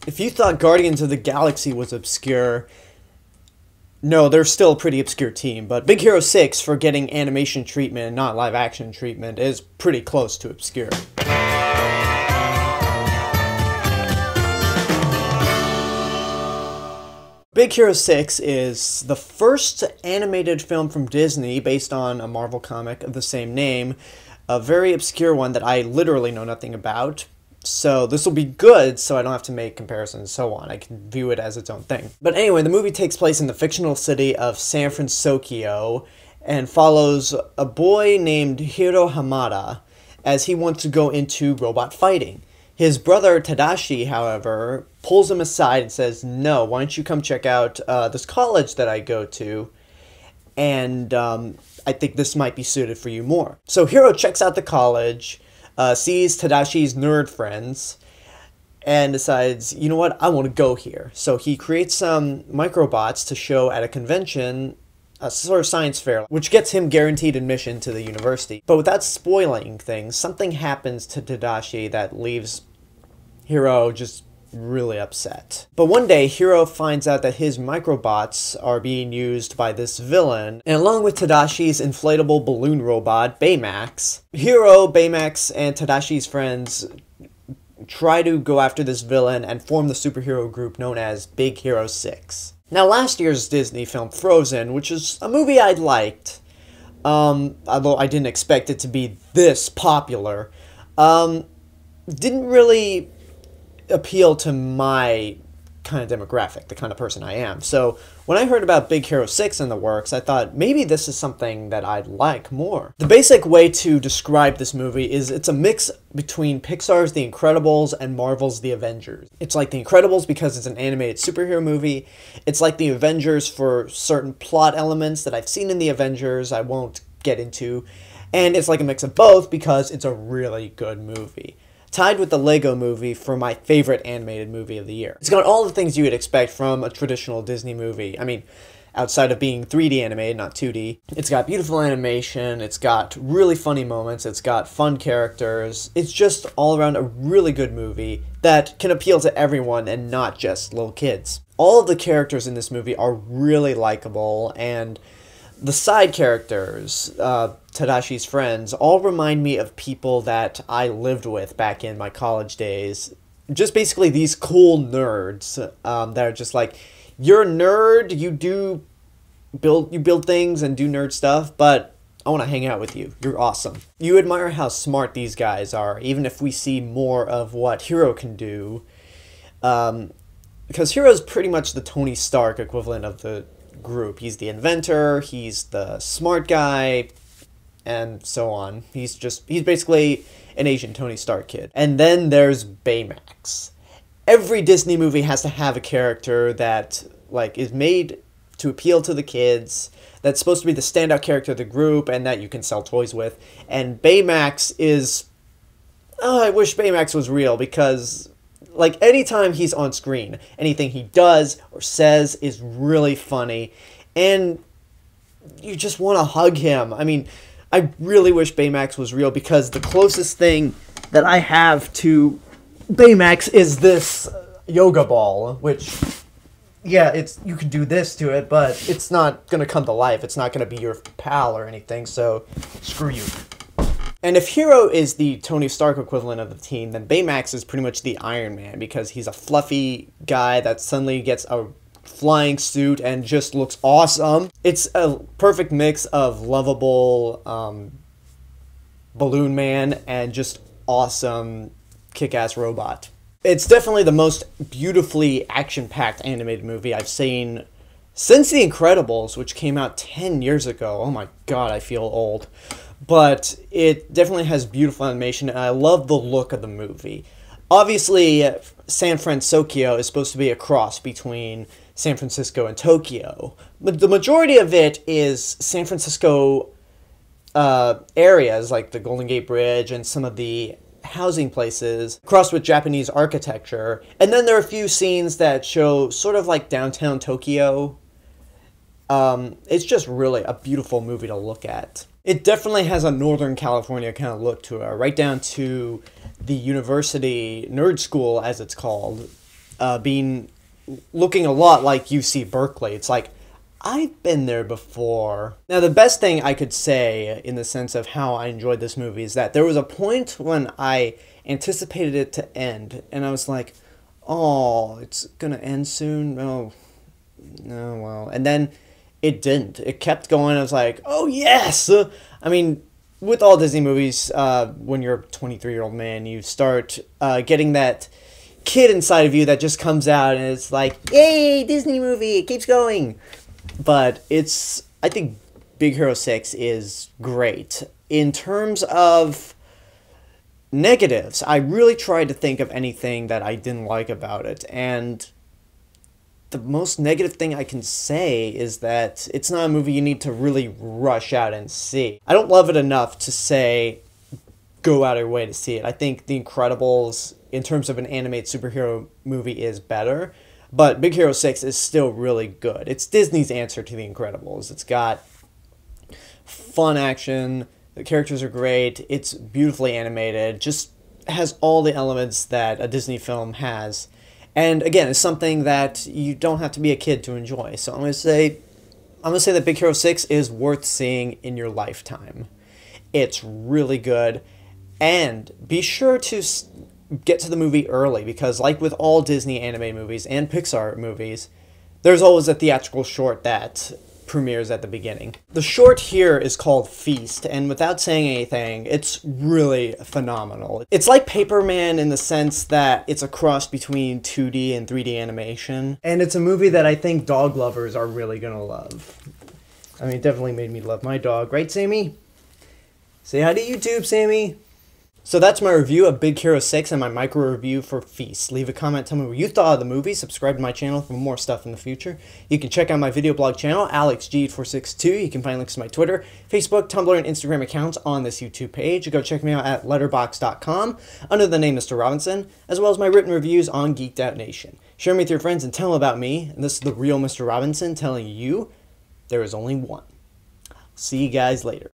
If you thought Guardians of the Galaxy was obscure, no, they're still a pretty obscure team, but Big Hero 6, for getting animation treatment and not live action treatment, is pretty close to obscure. Big Hero 6 is the first animated film from Disney based on a Marvel comic of the same name, a very obscure one that I literally know nothing about. So this will be good, so I don't have to make comparisons and so on. I can view it as its own thing. But anyway, the movie takes place in the fictional city of San Francisco and follows a boy named Hiro Hamada as he wants to go into robot fighting. His brother Tadashi, however, pulls him aside and says, "No, why don't you come check out this college that I go to, and I think this might be suited for you more." So Hiro checks out the college, sees Tadashi's nerd friends, and decides, you know what, I want to go here. So he creates some microbots to show at a convention, a sort of science fair, which gets him guaranteed admission to the university. But without spoiling things, something happens to Tadashi that leaves Hiro just really upset. But one day, Hiro finds out that his microbots are being used by this villain, and along with Tadashi's inflatable balloon robot, Baymax, Hiro, Baymax, and Tadashi's friends try to go after this villain and form the superhero group known as Big Hero 6. Now, last year's Disney film Frozen, which is a movie I liked, although I didn't expect it to be this popular, didn't really appeal to my kind of demographic, the kind of person I am. So when I heard about Big Hero 6 in the works, I thought maybe this is something that I'd like more. The basic way to describe this movie is it's a mix between Pixar's The Incredibles and Marvel's The Avengers. It's like The Incredibles because it's an animated superhero movie. It's like The Avengers for certain plot elements that I've seen in The Avengers I won't get into. And it's like a mix of both because it's a really good movie. Tied with the Lego Movie for my favorite animated movie of the year. It's got all the things you would expect from a traditional Disney movie. I mean, outside of being 3D animated, not 2D. It's got beautiful animation, it's got really funny moments, it's got fun characters. It's just all around a really good movie that can appeal to everyone and not just little kids. All of the characters in this movie are really likable, and the side characters, Tadashi's friends, all remind me of people that I lived with back in my college days. Just basically these cool nerds that are just like, you're a nerd, you build things and do nerd stuff, but I want to hang out with you. You're awesome. You admire how smart these guys are, even if we see more of what Hiro can do. Because Hiro's pretty much the Tony Stark equivalent of the group. He's the inventor, he's the smart guy, and so on. He's basically an Asian Tony Stark kid. And then there's Baymax. Every Disney movie has to have a character that is made to appeal to the kids, that's supposed to be the standout character of the group and that you can sell toys with. And Baymax is, I wish Baymax was real, because anytime he's on screen, anything he does or says is really funny, and you just want to hug him. I mean, I really wish Baymax was real, because the closest thing that I have to Baymax is this yoga ball, which, yeah, you could do this to it, but it's not going to come to life. It's not going to be your pal or anything, so screw you. And if Hiro is the Tony Stark equivalent of the team, then Baymax is pretty much the Iron Man, because he's a fluffy guy that suddenly gets a flying suit and just looks awesome. It's a perfect mix of lovable balloon man and just awesome kick-ass robot. It's definitely the most beautifully action-packed animated movie I've seen since The Incredibles, which came out 10 years ago. Oh my god, I feel old. But it definitely has beautiful animation, and I love the look of the movie. Obviously, San Francisco is supposed to be a cross between San Francisco and Tokyo, but the majority of it is San Francisco areas, like the Golden Gate Bridge and some of the housing places, crossed with Japanese architecture. And then there are a few scenes that show sort of like downtown Tokyo. It's just really a beautiful movie to look at. It definitely has a Northern California kind of look to it, right down to the university nerd school, as it's called. being looking a lot like UC Berkeley. It's like, I've been there before. Now, the best thing I could say in the sense of how I enjoyed this movie is that there was a point when I anticipated it to end, and I was like, oh, it's gonna end soon? Oh, no, well. And then it didn't. It kept going. I was like, oh, yes! I mean, with all Disney movies, when you're a 23-year-old man, you start getting that kid inside of you that just comes out and it's like, yay, Disney movie, it keeps going. But I think Big Hero 6 is great. In terms of negatives, I really tried to think of anything that I didn't like about it, and the most negative thing I can say is that it's not a movie you need to really rush out and see. I don't love it enough to say go out of your way to see it. I think The Incredibles, in terms of an animated superhero movie, is better, but Big Hero 6 is still really good. It's Disney's answer to The Incredibles. It's got fun action, the characters are great, it's beautifully animated, just has all the elements that a Disney film has. And again, it's something that you don't have to be a kid to enjoy. So I'm gonna say that Big Hero 6 is worth seeing in your lifetime. It's really good, and be sure to get to the movie early, because like with all Disney animated movies and Pixar movies, there's always a theatrical short that premieres at the beginning. The short here is called Feast, and without saying anything, it's really phenomenal. It's like Paperman in the sense that it's a cross between 2D and 3D animation, and it's a movie that I think dog lovers are really gonna love. I mean, it definitely made me love my dog, right, Sammy? Say hi to YouTube, Sammy! So that's my review of Big Hero 6 and my micro review for Feast. Leave a comment, tell me what you thought of the movie, subscribe to my channel for more stuff in the future. You can check out my video blog channel, AlexG8462. You can find links to my Twitter, Facebook, Tumblr, and Instagram accounts on this YouTube page. Go check me out at letterboxd.com under the name Mr. Robinson, as well as my written reviews on Geeked Out Nation. Share me with your friends and tell them about me, and this is the real Mr. Robinson telling you there is only one. See you guys later.